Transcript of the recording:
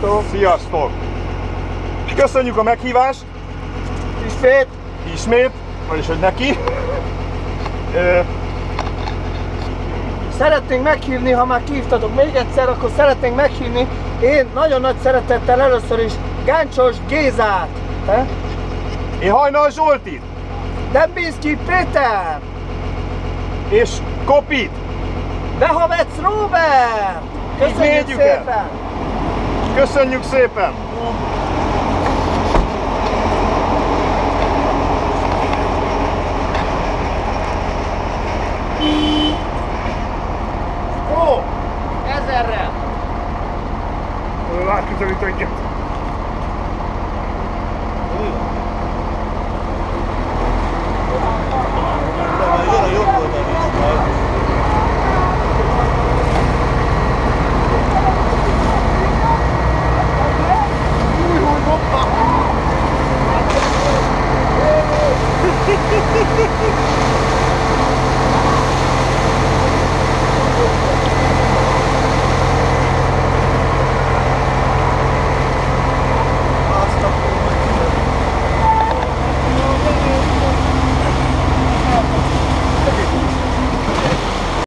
Sziasztok! Sziasztok! Köszönjük a meghívást! Ismét, vagyis hogy neki. Szeretnénk meghívni, ha már kihívtatok még egyszer, akkor szeretnénk meghívni én nagyon nagy szeretettel először is Gáncsos Gézát, Én Hajnal Zsoltit, Dembinszky Péter, és Kopit. Behavec Róbert! Köszönjük védjük el. szépen! Köszönjük szépen! Ó! 1000-rel! Átközelítő egyet.